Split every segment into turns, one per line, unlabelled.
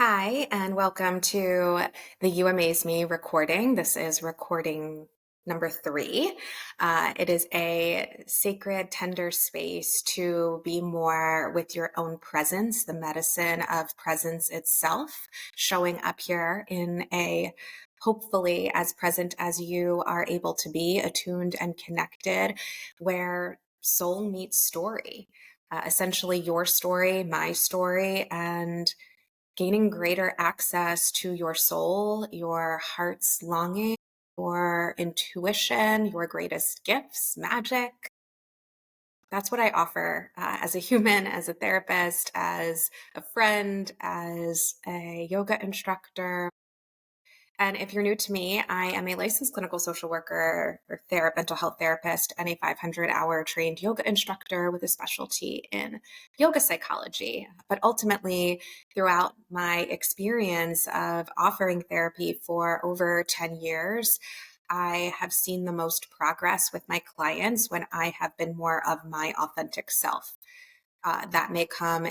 Hi, and welcome to the You Amaze Me recording. This is recording number 3. It is a sacred, tender space to be more with your own presence, the medicine of presence itself, showing up here in a hopefully as present as you are able to be, attuned and connected, where soul meets story. Essentially, your story, my story, and gaining greater access to your soul, your heart's longing, your intuition, your greatest gifts, magic. That's what I offer as a human, as a therapist, as a friend, as a yoga instructor. And if you're new to me, I am a licensed clinical social worker or mental health therapist and a 500-hour trained yoga instructor with a specialty in yoga psychology. But ultimately, throughout my experience of offering therapy for over 10 years, I have seen the most progress with my clients when I have been more of my authentic self. That may come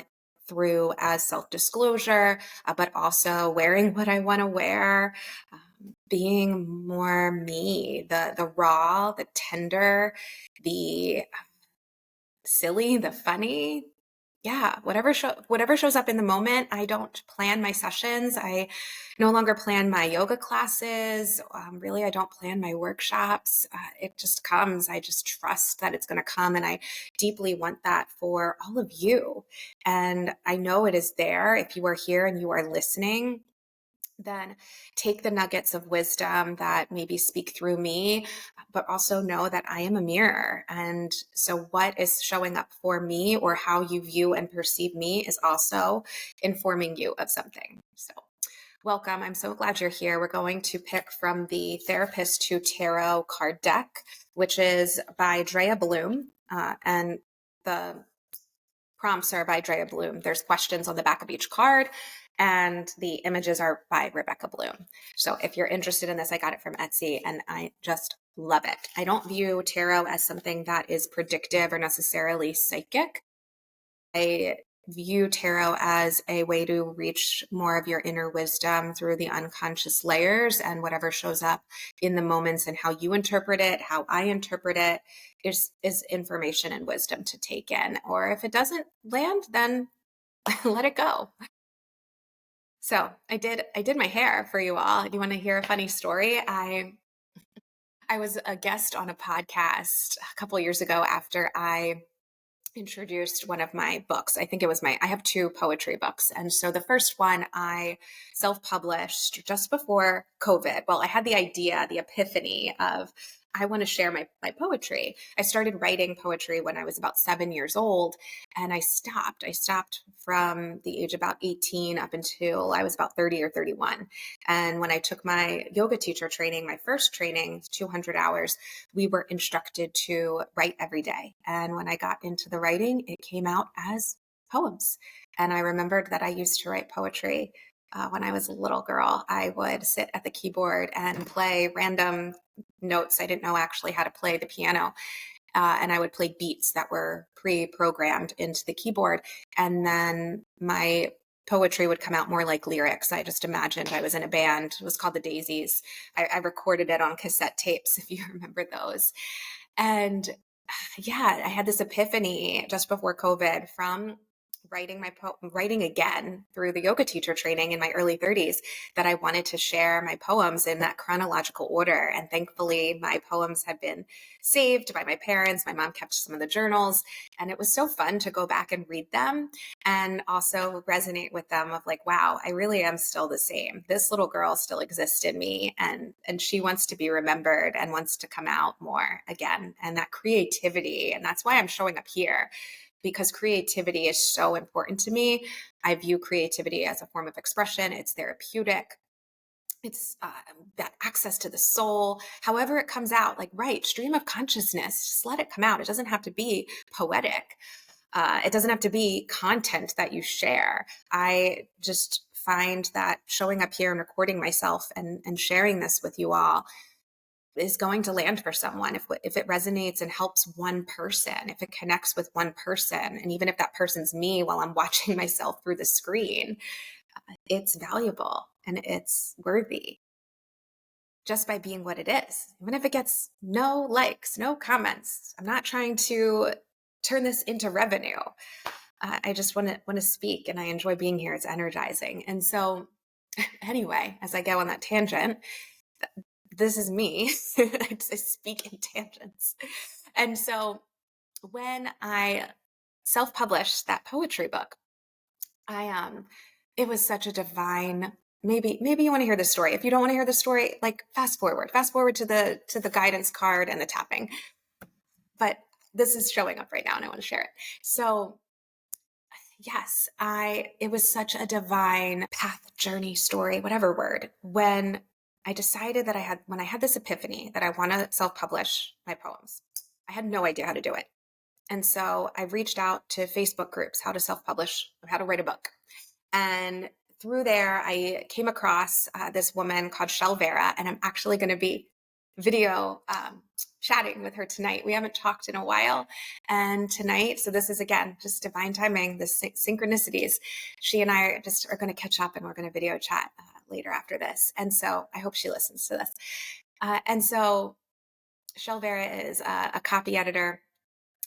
through as self disclosure, but also wearing what I want to wear, being more me, the raw, the tender, the silly, the funny. Yeah, whatever shows up in the moment. I don't plan my sessions. I no longer plan my yoga classes. Really, I don't plan my workshops. It just comes. I just trust that it's going to come, and I deeply want that for all of you. And I know it is there. If you are here and you are listening, then take the nuggets of wisdom that maybe speak through me, but also know that I am a mirror. And so, what is showing up for me or how you view and perceive me is also informing you of something. So, welcome. I'm so glad you're here. We're going to pick from the Therapist to Tarot card deck, which is by Drea Bloom. And the prompts are by Drea Bloom. There's questions on the back of each card, and the images are by Rebecca Bloom. So if you're interested in this, I got it from Etsy and I just love it. I don't view tarot as something that is predictive or necessarily psychic. I view tarot as a way to reach more of your inner wisdom through the unconscious layers, and whatever shows up in the moments and how you interpret it, how I interpret it is information and wisdom to take in. Or if it doesn't land, then let it go. So I did my hair for you all. Do you want to hear a funny story? I was a guest on a podcast a couple years ago after I introduced one of my books. I think it was I have 2 poetry books. And so the first one I self-published just before COVID. Well, I had the idea, the epiphany of I want to share my poetry. I started writing poetry when I was about 7 years old, and I stopped. I stopped from the age about 18 up until I was about 30 or 31. And when I took my yoga teacher training, my first training, 200 hours, we were instructed to write every day. And when I got into the writing, it came out as poems. And I remembered that I used to write poetry when I was a little girl. I would sit at the keyboard and play random notes. I didn't know actually how to play the piano. And I would play beats that were pre-programmed into the keyboard. And then my poetry would come out more like lyrics. I just imagined I was in a band. It was called the Daisies. I recorded it on cassette tapes, if you remember those. And yeah, I had this epiphany just before COVID from writing again through the yoga teacher training in my early 30s, that I wanted to share my poems in that chronological order. And thankfully, my poems had been saved by my parents. My mom kept some of the journals, and it was so fun to go back and read them and also resonate with them of like, wow, I really am still the same. This little girl still exists in me, and she wants to be remembered and wants to come out more again. And that creativity, and that's why I'm showing up here, because creativity is so important to me. I view creativity as a form of expression. It's therapeutic. It's that access to the soul, however it comes out, like, right, stream of consciousness, just let it come out. It doesn't have to be poetic. It doesn't have to be content that you share. I just find that showing up here and recording myself and sharing this with you all is going to land for someone. If it resonates and helps one person, if it connects with one person, and even if that person's me while I'm watching myself through the screen, it's valuable and it's worthy just by being what it is. Even if it gets no likes, no comments, I'm not trying to turn this into revenue. I just want to speak, and I enjoy being here. It's energizing. And so, anyway, as I go on that tangent, this is me. I speak in tangents. And so, when I self-published that poetry book, it was such a divine. Maybe you want to hear the story. If you don't want to hear the story, like fast forward to the guidance card and the tapping. But this is showing up right now, and I want to share it. So yes, it was such a divine path, journey, story, whatever word, when I decided that when I had this epiphany that I want to self-publish my poems. I had no idea how to do it. And so I reached out to Facebook groups, how to self-publish, how to write a book. And through there, I came across this woman called Vera, and I'm actually going to be video chatting with her tonight. We haven't talked in a while. And tonight, so this is again, just divine timing, the synchronicities. She and I are going to catch up, and we're going to video chat later after this. And so I hope she listens to this. And so Vera is a copy editor,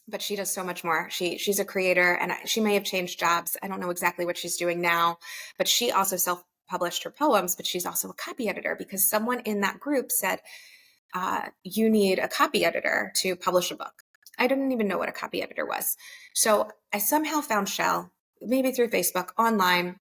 but she does so much more. She's a creator, and she may have changed jobs. I don't know exactly what she's doing now, but she also self-published her poems, but she's also a copy editor because someone in that group said, you need a copy editor to publish a book. I didn't even know what a copy editor was. So I somehow found Shell, maybe through Facebook, online.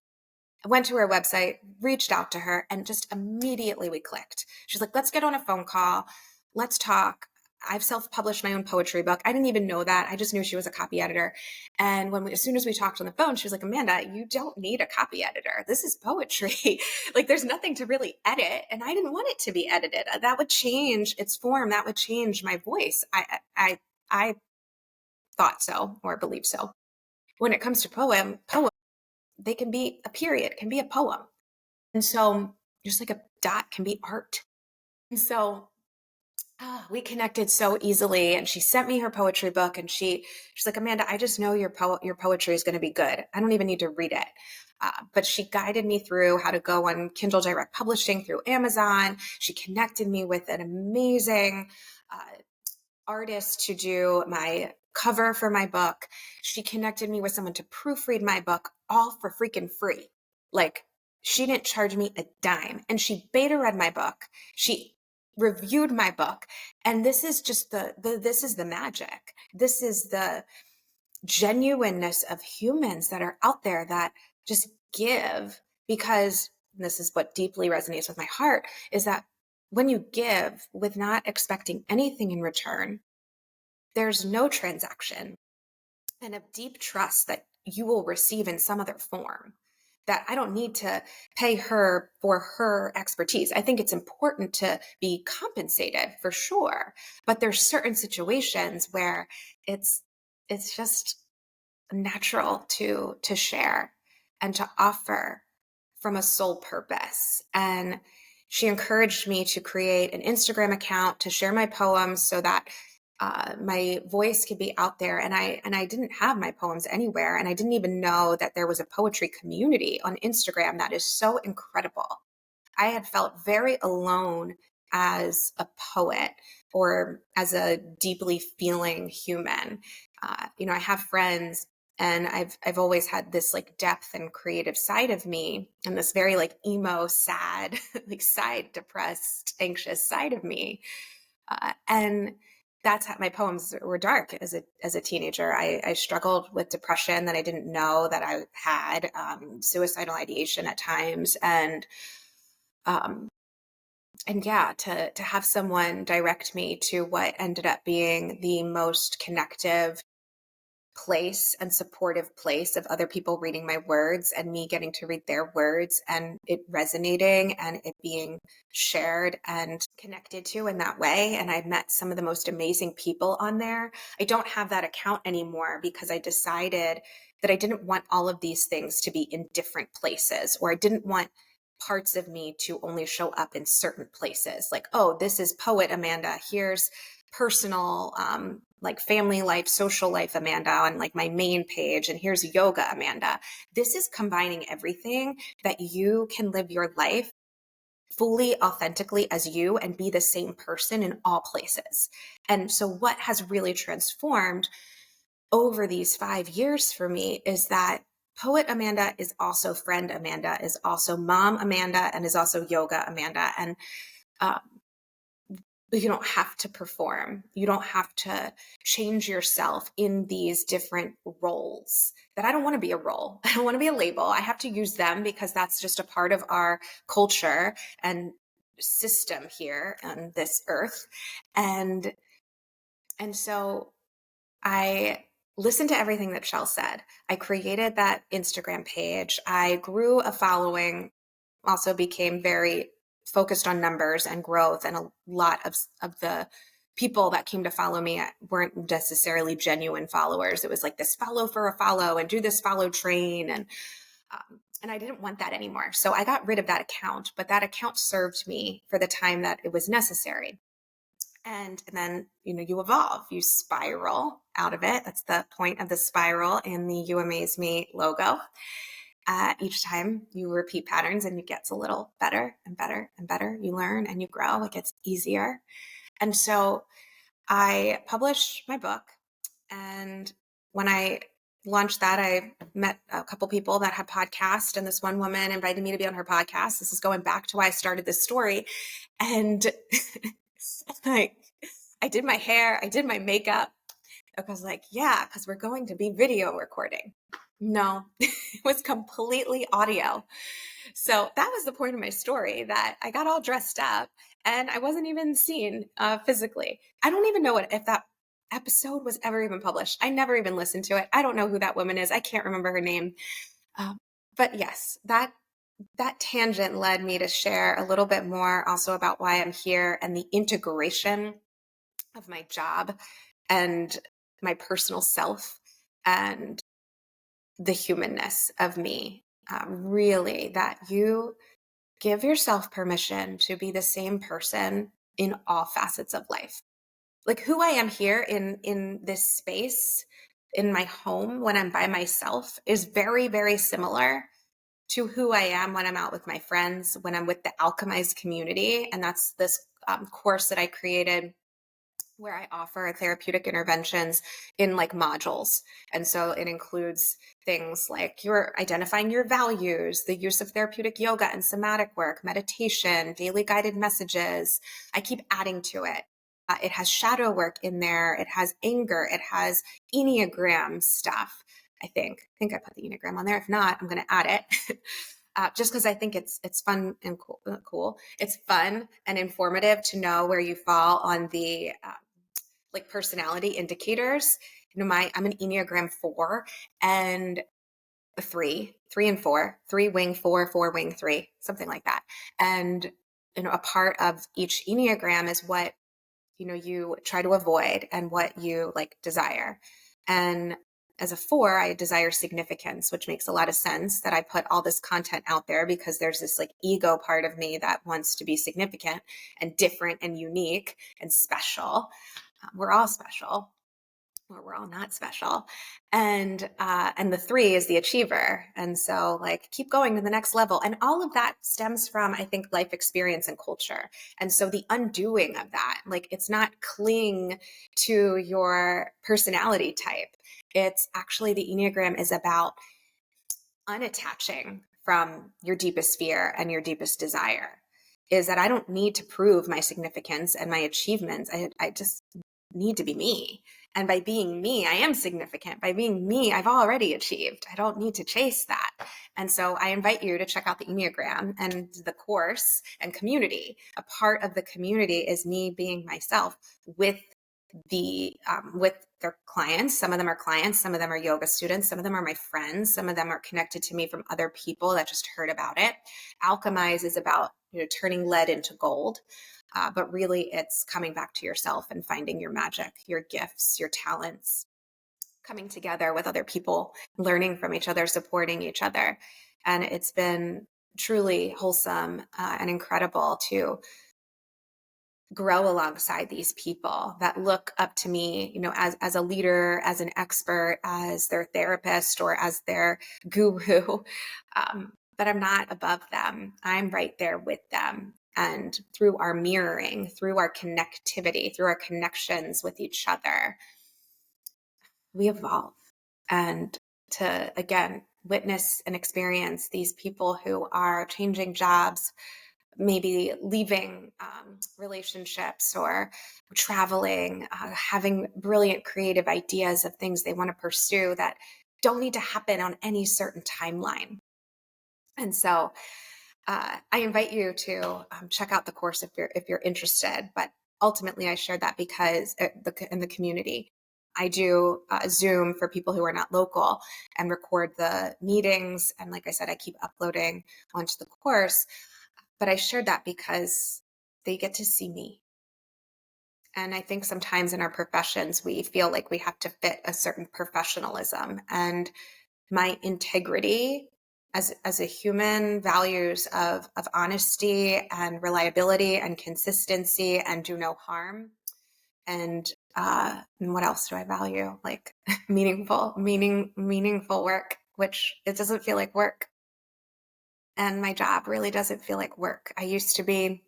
I went to her website, reached out to her, and just immediately we clicked. She's like, let's get on a phone call. Let's talk. I've self-published my own poetry book. I didn't even know that. I just knew she was a copy editor. And as soon as we talked on the phone, she was like, Amanda, you don't need a copy editor. This is poetry. Like there's nothing to really edit. And I didn't want it to be edited. That would change its form. That would change my voice. I thought so, or believe so. When it comes to poem, they can be a period, can be a poem. And so just like a dot can be art. And so we connected so easily, and she sent me her poetry book, and she's like, Amanda, I just know your poetry is going to be good. I don't even need to read it. But she guided me through how to go on Kindle Direct Publishing through Amazon. She connected me with an amazing artist to do my cover for my book. She connected me with someone to proofread my book, all for freaking free. Like she didn't charge me a dime, and she beta read my book. She reviewed my book, and this is just this is the magic. This is the genuineness of humans that are out there that just give, because this is what deeply resonates with my heart, is that when you give with not expecting anything in return, there's no transaction, and a deep trust that you will receive in some other form, that I don't need to pay her for her expertise. I think it's important to be compensated for sure, but there's certain situations where it's just natural to share and to offer from a soul purpose. And she encouraged me to create an Instagram account to share my poems so that my voice could be out there. And I didn't have my poems anywhere. And I didn't even know that there was a poetry community on Instagram that is so incredible. I had felt very alone as a poet or as a deeply feeling human. I have friends, and I've always had this like depth and creative side of me, and this very like emo, sad, like side, depressed, anxious side of me. And that's how my poems were dark as a teenager. I struggled with depression that I didn't know that I had, suicidal ideation at times, um, and yeah, to have someone direct me to what ended up being the most connective place and supportive place of other people reading my words and me getting to read their words and it resonating and it being shared and connected to in that way. And I've met some of the most amazing people on there. I don't have that account anymore because I decided that I didn't want all of these things to be in different places, or I didn't want parts of me to only show up in certain places. Like, oh, this is poet Amanda. Here's personal like family life, social life Amanda on like my main page, and here's yoga Amanda. This is combining everything that you can live your life fully authentically as you and be the same person in all places. And so what has really transformed over these 5 years for me is that poet Amanda is also friend Amanda, is also mom Amanda, and is also yoga Amanda. And uh, you don't have to perform. You don't have to change yourself in these different roles. That I don't want to be a role. I don't want to be a label. I have to use them because that's just a part of our culture and system here on this earth. And so I listened to everything that Shell said. I created that Instagram page. I grew a following, also became very focused on numbers and growth. And a lot of the people that came to follow me weren't necessarily genuine followers. It was like this follow for a follow and do this follow train. And I didn't want that anymore. So I got rid of that account, but that account served me for the time that it was necessary. And then, you evolve, you spiral out of it. That's the point of the spiral in the You Amaze Me logo. Each time you repeat patterns and it gets a little better and better and better. You learn and you grow. It gets easier. And so I published my book. And when I launched that, I met a couple people that had podcasts. And this one woman invited me to be on her podcast. This is going back to why I started this story. And I did my hair, I did my makeup. I was like, yeah, because we're going to be video recording. No, it was completely audio. So that was the point of my story, that I got all dressed up and I wasn't even seen physically. I don't even know if that episode was ever even published. I never even listened to it. I don't know who that woman is. I can't remember her name. But yes, that tangent led me to share a little bit more also about why I'm here and the integration of my job and my personal self and the humanness of me. Really, that you give yourself permission to be the same person in all facets of life. Like who I am here in this space, in my home when I'm by myself, is very, very similar to who I am when I'm out with my friends, when I'm with the Alchemized community. And that's this course that I created where I offer therapeutic interventions in like modules. And so it includes things like you're identifying your values, the use of therapeutic yoga and somatic work, meditation, daily guided messages. I keep adding to it. It has shadow work in there. It has anger. It has Enneagram stuff. I think I put the Enneagram on there. If not, I'm going to add it. Just because I think it's fun and cool. It's fun and informative to know where you fall on the like personality indicators. I'm an Enneagram 4 and 3 and 4, 3 wing 4, 4 wing 3, something like that. And a part of each Enneagram is what you try to avoid and what you like desire. And as a 4, I desire significance, which makes a lot of sense that I put all this content out there because there's this like ego part of me that wants to be significant and different and unique and special. We're all special, or we're all not special. And the 3 is the achiever. And so like keep going to the next level. And all of that stems from, I think, life experience and culture. And so the undoing of that, like it's not cling to your personality type. It's actually the Enneagram is about unattaching from your deepest fear and your deepest desire. Is that I don't need to prove my significance and my achievements. I just need to be me. And by being me, I am significant. By being me, I've already achieved. I don't need to chase that. And so I invite you to check out the Enneagram and the course and community. A part of the community is me being myself with their clients. Some of them are clients, some of them are yoga students, some of them are my friends, some of them are connected to me from other people that just heard about it. Alchemize is about turning lead into gold. But really, it's coming back to yourself and finding your magic, your gifts, your talents, coming together with other people, learning from each other, supporting each other. And it's been truly wholesome and incredible to grow alongside these people that look up to me, as a leader, as an expert, as their therapist, or as their guru. But I'm not above them. I'm right there with them. And through our mirroring, through our connectivity, through our connections with each other, we evolve. And to, again, witness and experience these people who are changing jobs, maybe leaving relationships, or traveling, having brilliant creative ideas of things they want to pursue that don't need to happen on any certain timeline. And so I invite you to check out the course if you're interested. But ultimately, I shared that because in the community, I do Zoom for people who are not local and record the meetings. And like I said, I keep uploading onto the course. But I shared that because they get to see me. And I think sometimes in our professions, we feel like we have to fit a certain professionalism. And my integrity as a human values of honesty and reliability and consistency and do no harm. And what else do I value? Like meaningful work, which it doesn't feel like work. And my job really doesn't feel like work. I used to be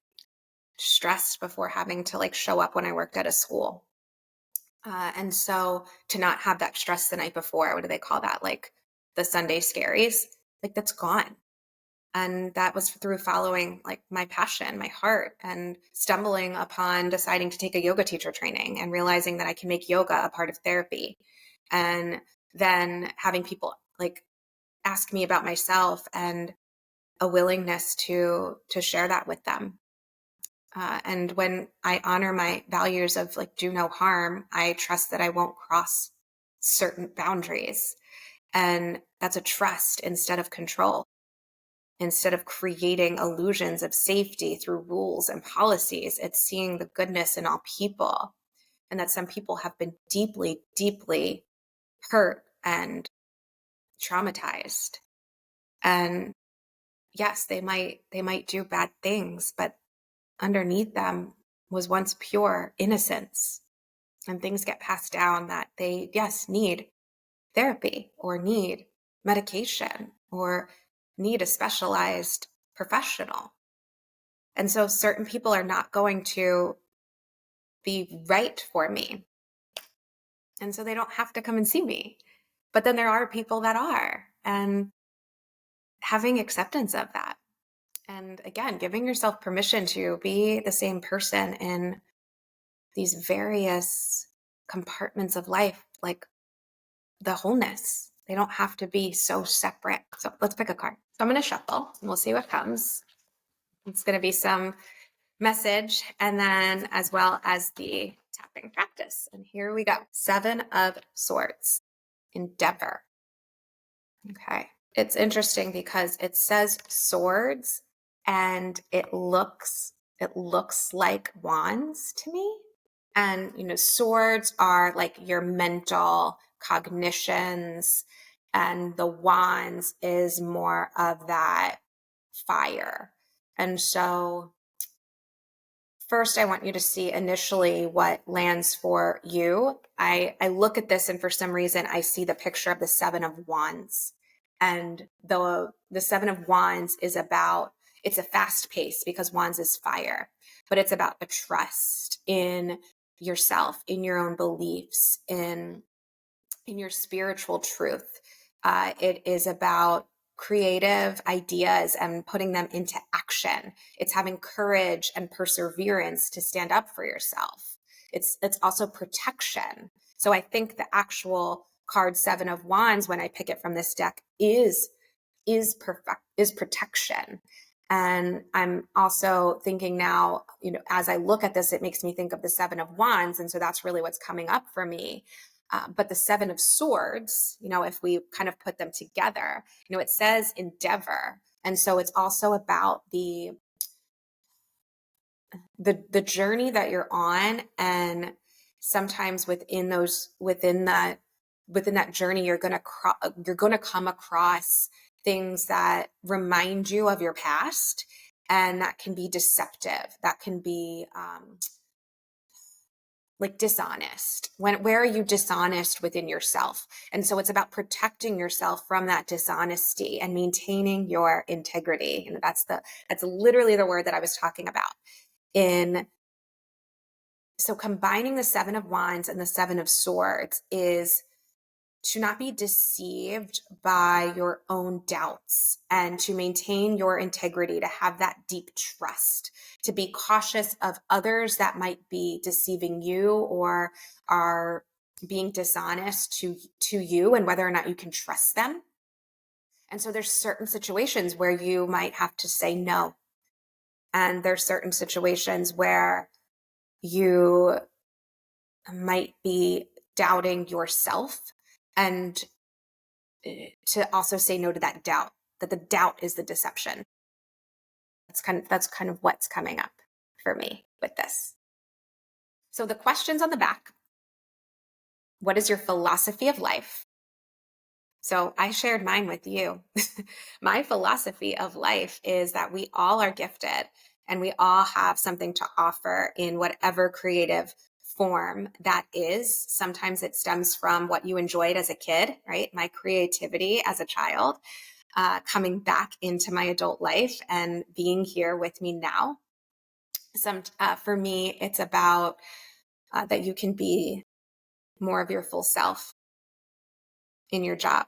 stressed before having to like show up when I worked at a school. And so to not have that stress the night before, what do they call that? Like the Sunday scaries, like that's gone. And that was through following like my passion, my heart, and stumbling upon deciding to take a yoga teacher training and realizing that I can make yoga a part of therapy. And then having people like ask me about myself and a willingness to share that with them. And when I honor my values of like do no harm, I trust that I won't cross certain boundaries. And that's a trust instead of control, instead of creating illusions of safety through rules and policies. It's seeing the goodness in all people, and that some people have been deeply, deeply hurt and traumatized. And yes, they might do bad things, but underneath them was once pure innocence. And things get passed down that they, yes, need therapy or need medication or need a specialized professional. And so certain people are not going to be right for me. And so they don't have to come and see me. But then there are people that are, and having acceptance of that. And again, giving yourself permission to be the same person in these various compartments of life, like the wholeness. They don't have to be so separate. So let's pick a card. So I'm going to shuffle and we'll see what comes. It's going to be some message and then as well as the tapping practice. And here we go. 7 of Swords. Endeavor. Okay. It's interesting because it says swords and it looks like wands to me. And swords are like your mental cognitions, and the wands is more of that fire. And so first, I want you to see initially what lands for you. I look at this and for some reason I see the picture of the 7 of Wands. And the 7 of Wands is about, it's a fast pace because Wands is fire, but it's about a trust in yourself, in your own beliefs, in your spiritual truth. It is about creative ideas and putting them into action. It's having courage and perseverance to stand up for yourself. It's also protection. So I think the actual card 7 of Wands, when I pick it from this deck, is protection. And I'm also thinking now, as I look at this, it makes me think of the 7 of Wands. And so that's really what's coming up for me. But the 7 of Swords, if we kind of put them together, it says endeavor. And so it's also about the journey that you're on. And sometimes within that journey, you're going to come across things that remind you of your past. And that can be deceptive. That can be like dishonest. Where are you dishonest within yourself? And so it's about protecting yourself from that dishonesty and maintaining your integrity. And that's literally the word that I was talking about. So combining the Seven of Wands and the Seven of Swords is to not be deceived by your own doubts and to maintain your integrity, to have that deep trust, to be cautious of others that might be deceiving you or are being dishonest to you, and whether or not you can trust them. And so there's certain situations where you might have to say no. And there's certain situations where you might be doubting yourself, and to also say no to that doubt, that the doubt is the deception. That's kind of what's coming up for me with this. So the questions on the back: what is your philosophy of life? So I shared mine with you. My philosophy of life is that we all are gifted and we all have something to offer in whatever creative form that is. Sometimes it stems from what you enjoyed as a kid, right? My creativity as a child, coming back into my adult life and being here with me now. For me, it's about that you can be more of your full self in your job,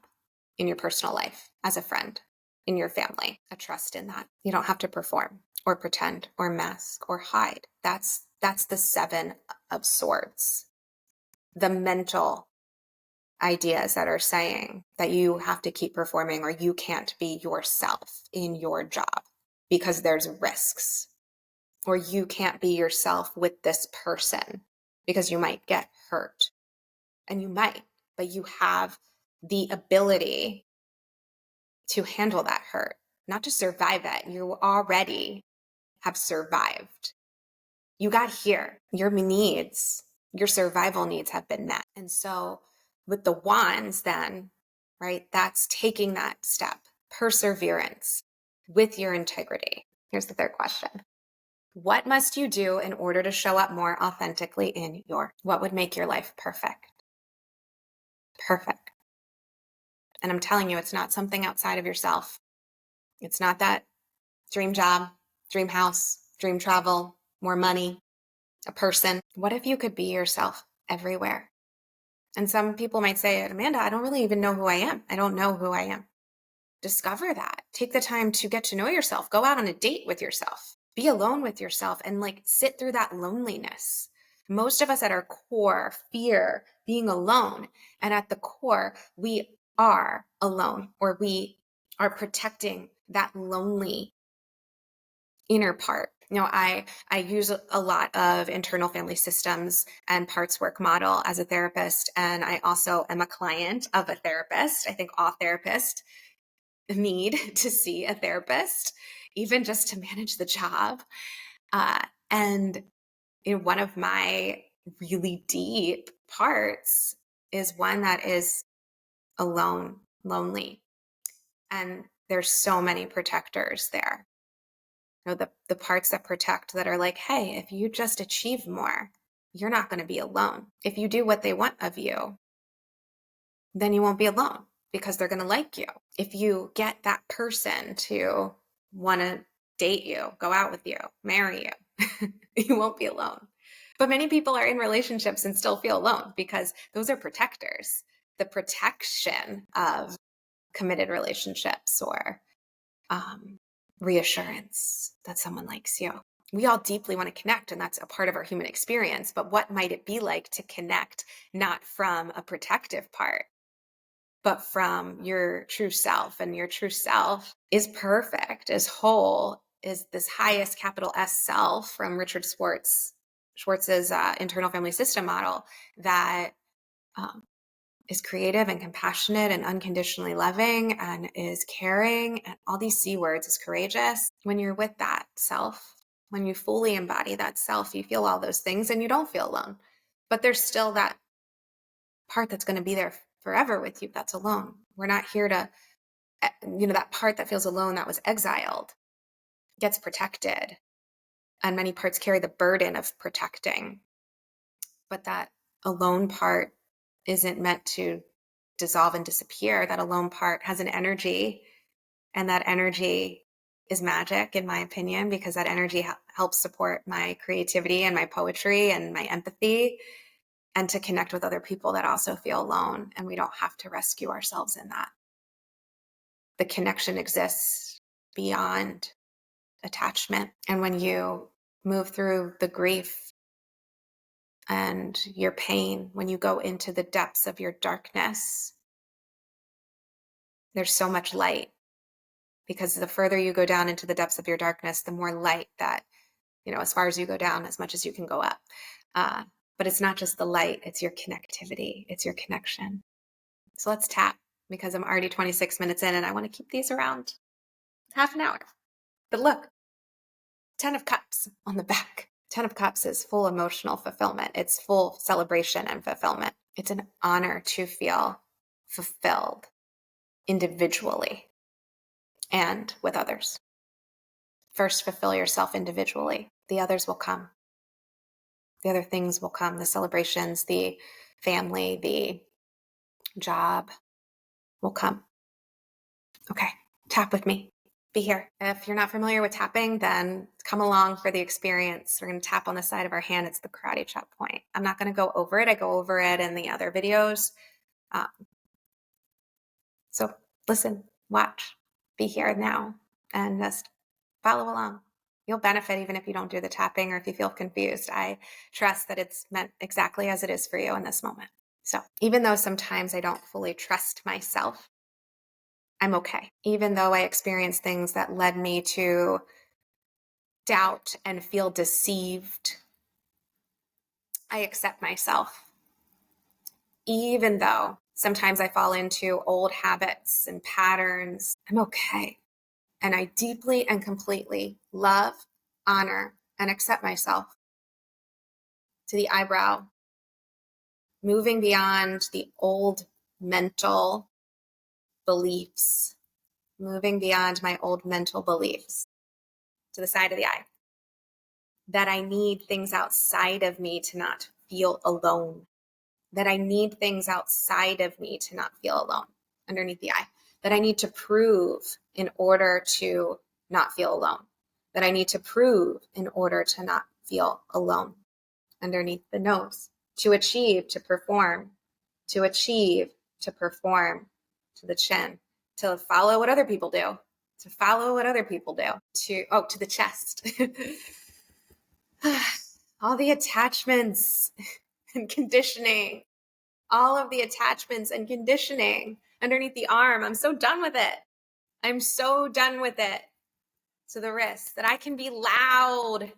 in your personal life, as a friend, in your family, a trust in that. You don't have to perform or pretend or mask or hide. That's the Seven of Swords. The mental ideas that are saying that you have to keep performing or you can't be yourself in your job because there's risks, or you can't be yourself with this person because you might get hurt. And you might, but you have the ability to handle that hurt, not to survive it. You already have survived. You got here. Your needs, your survival needs have been met. And so with the wands then, right, that's taking that step, perseverance with your integrity. Here's the third question. What must you do in order to show up more authentically in what would make your life perfect? Perfect. And I'm telling you, it's not something outside of yourself. It's not that dream job, dream house, dream travel, more money, a person. What if you could be yourself everywhere? And some people might say, Amanda, I don't really even know who I am. I don't know who I am. Discover that. Take the time to get to know yourself. Go out on a date with yourself. Be alone with yourself and sit through that loneliness. Most of us at our core fear being alone. And at the core, we are alone, or we are protecting that lonely inner part. I use a lot of internal family systems and parts work model as a therapist. And I also am a client of a therapist. I think all therapists need to see a therapist, even just to manage the job. And one of my really deep parts is one that is alone, lonely. And there's so many protectors there. The parts that protect, that are like, hey, if you just achieve more, you're not going to be alone. If you do what they want of you, then you won't be alone because they're going to like you. If you get that person to want to date you, go out with you, marry you, you won't be alone. But many people are in relationships and still feel alone because those are protectors. The protection of committed relationships or reassurance that someone likes you. We all deeply want to connect, and that's a part of our human experience. But what might it be like to connect not from a protective part, but from your true self? And your true self is perfect, is whole, is this highest capital S self from Richard Schwartz's internal family system model that is creative and compassionate and unconditionally loving and is caring, and all these C words, is courageous. When you're with that self, when you fully embody that self, you feel all those things and you don't feel alone. But there's still that part that's going to be there forever with you that's alone. We're not here to, that part that feels alone, that was exiled. gets protected, and many parts carry the burden of protecting. But that alone part isn't meant to dissolve and disappear. That alone part has an energy, and that energy is magic, in my opinion, because that energy helps support my creativity and my poetry and my empathy, and to connect with other people that also feel alone. And we don't have to rescue ourselves in that. The connection exists beyond attachment. And when you move through the grief and your pain, when you go into the depths of your darkness, there's so much light, because the further you go down into the depths of your darkness, the more light that, as far as you go down, as much as you can go up. But it's not just the light, it's your connectivity, it's your connection. So let's tap, because I'm already 26 minutes in and I want to keep these around half an hour. But look, 10 of Cups on the back. 10 of Cups is full emotional fulfillment. It's full celebration and fulfillment. It's an honor to feel fulfilled individually and with others. First, fulfill yourself individually. The others will come. The other things will come. The celebrations, the family, the job will come. Okay, tap with me. Be here. If you're not familiar with tapping, then come along for the experience. We're going to tap on the side of our hand. It's the karate chop point. I'm not going to go over it. I go over it in the other videos. So listen, watch, be here now, and just follow along. You'll benefit even if you don't do the tapping or if you feel confused. I trust that it's meant exactly as it is for you in this moment. So even though sometimes I don't fully trust myself, I'm okay. Even though I experience things that led me to doubt and feel deceived, I accept myself. Even though sometimes I fall into old habits and patterns, I'm okay. And I deeply and completely love, honor, and accept myself to the eyebrow, moving beyond the old mental beliefs, moving beyond my old mental beliefs to the side of the eye, that I need things outside of me to not feel alone, that I need things outside of me to not feel alone, underneath the eye, that I need to prove in order to not feel alone, that I need to prove in order to not feel alone, underneath the nose, to achieve, to perform, to achieve, to perform, to the chin, to follow what other people do, to follow what other people do, to the chest. All the attachments and conditioning, all of the attachments and conditioning underneath the arm. I'm so done with it. I'm so done with it. To the wrist, that I can be loud,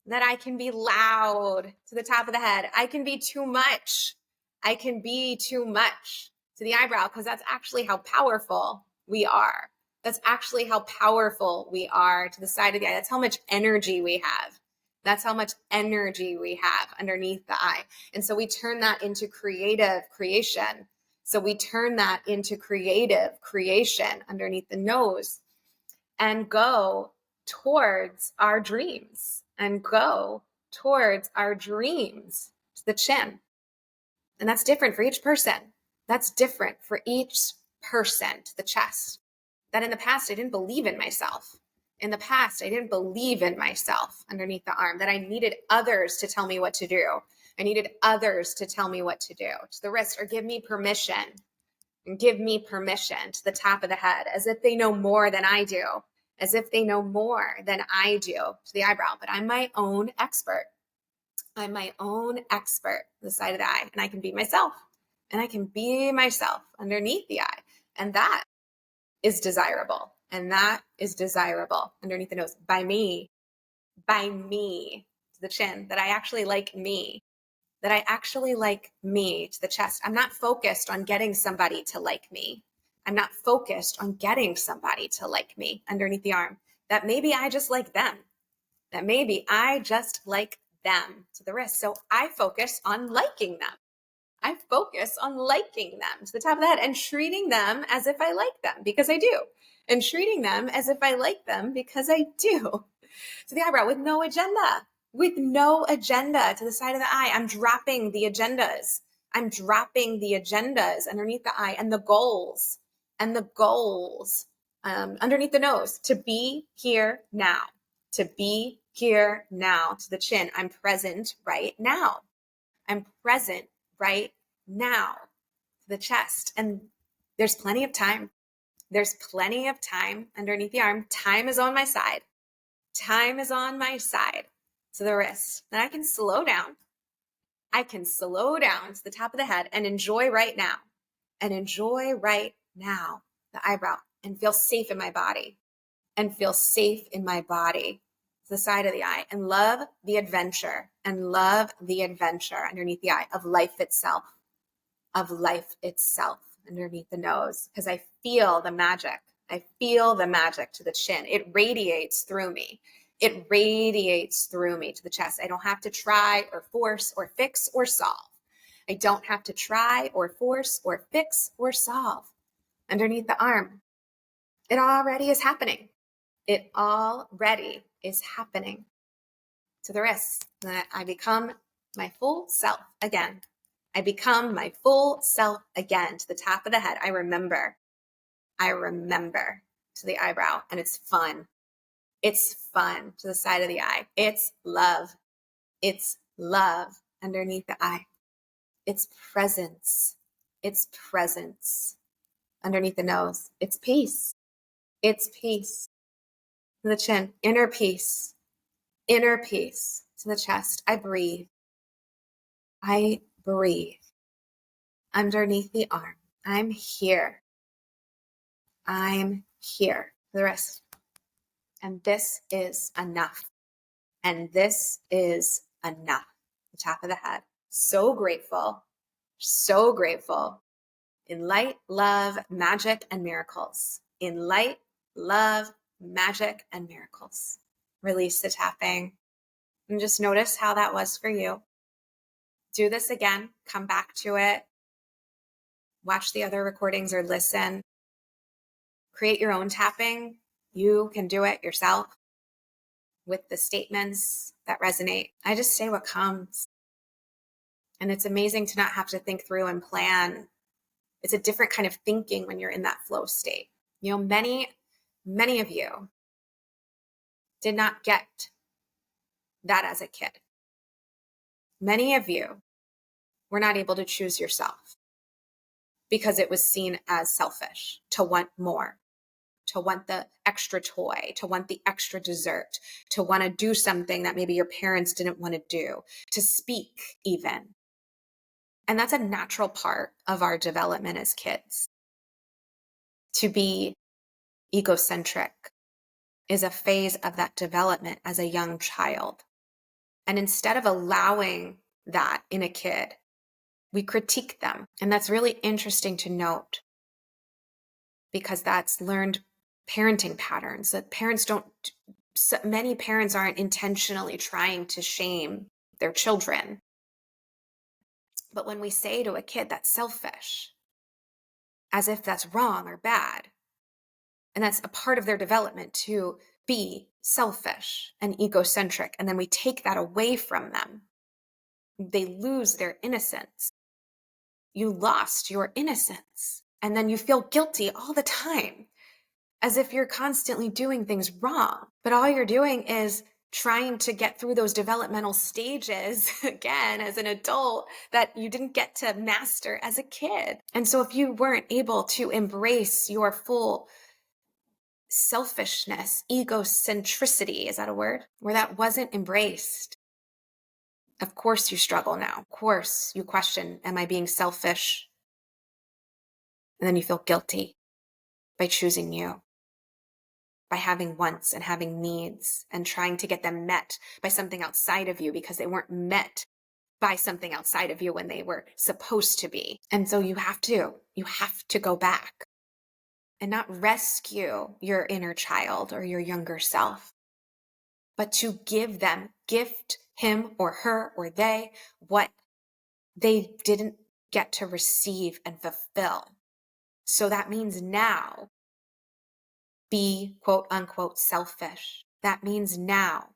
that I can be loud, to the top of the head. I can be too much. I can be too much, to the eyebrow, because that's actually how powerful we are. That's actually how powerful we are, to the side of the eye. That's how much energy we have. That's how much energy we have underneath the eye. And so we turn that into creative creation. So we turn that into creative creation underneath the nose, and go towards our dreams, and go towards our dreams to the chin. And that's different for each person. That's different for each person, to the chest. That in the past, I didn't believe in myself. In the past, I didn't believe in myself underneath the arm, that I needed others to tell me what to do. I needed others to tell me what to do. To the wrist, or give me permission. And give me permission, to the top of the head, as if they know more than I do, as if they know more than I do, to the eyebrow. But I'm my own expert. I'm my own expert, the side of the eye, and I can be myself, and I can be myself underneath the eye. And that is desirable. And that is desirable underneath the nose, by me, to the chin, that I actually like me, that I actually like me, to the chest. I'm not focused on getting somebody to like me. I'm not focused on getting somebody to like me, underneath the arm, that maybe I just like them, that maybe I just like them, to the wrist. So I focus on liking them. I focus on liking them, to the top of the head, and treating them as if I like them, because I do. and treating them as if I like them because I do. To the eyebrow with no agenda, to the side of the eye. I'm dropping the agendas. Underneath the eye and the goals underneath the nose to be here now, to the chin. I'm present right now. To the chest. And there's plenty of time. Underneath the arm. Time is on my side. To the wrist. Then I can slow down. To the top of the head and enjoy right now. The eyebrow, and feel safe in my body. To the side of the eye, and love the adventure underneath the eye of life itself. Underneath the nose, because I feel the magic. To the chin. It radiates through me to the chest. I don't have to try or force or fix or solve. Underneath the arm. It already is happening. To the wrist. I become my full self again. To the top of the head. I remember to the eyebrow, and it's fun. To the side of the eye. It's love underneath the eye. It's presence. Underneath the nose. It's peace. To the chin. Inner peace. To the chest. I breathe. Underneath the arm. I'm here. To the rest. And this is enough. The top of the head. So grateful. In light, love, magic, and miracles. Release the tapping. And just notice how that was for you. Do this again. Come back to it. Watch the other recordings or listen. Create your own tapping. You can do it yourself with the statements that resonate. I just say what comes. And it's amazing to not have to think through and plan. It's a different kind of thinking when you're in that flow state. Many of you did not get that as a kid. Many of you were not able to choose yourself because it was seen as selfish to want more, to want the extra toy, to want the extra dessert, to want to do something that maybe your parents didn't want to do, to speak even. And that's a natural part of our development as kids. To be egocentric is a phase of that development as a young child. And instead of allowing that in a kid, we critique them. And that's really interesting to note because that's learned parenting patterns that many parents aren't intentionally trying to shame their children. But when we say to a kid that's selfish, as if that's wrong or bad, and that's a part of their development to be selfish and egocentric, and then we take that away from them, they lose their innocence. You lost your innocence, and then you feel guilty all the time, as if you're constantly doing things wrong. But all you're doing is trying to get through those developmental stages again as an adult that you didn't get to master as a kid. And so if you weren't able to embrace your full selfishness, egocentricity, is that a word? Where that wasn't embraced, of course you struggle now. Of course you question, am I being selfish? And then you feel guilty by choosing you, by having wants and having needs and trying to get them met by something outside of you because they weren't met by something outside of you when they were supposed to be. And so you have to go back and not rescue your inner child or your younger self, but to gift him or her or they what they didn't get to receive and fulfill. So that means now be quote unquote selfish. That means now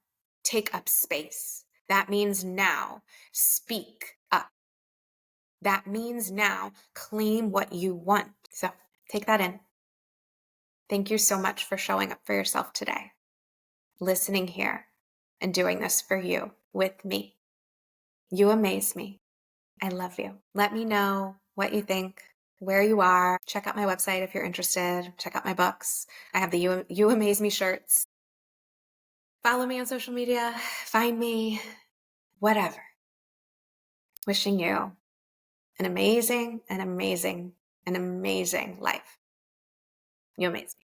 take up space. That means now speak up. That means now claim what you want. So take that in. Thank you so much for showing up for yourself today, listening here, and doing this for you with me. You amaze me. I love you. Let me know what you think, where you are. Check out my website if you're interested. Check out my books. I have the You Amaze Me shirts. Follow me on social media. Find me. Whatever. Wishing you an amazing life. You amaze me.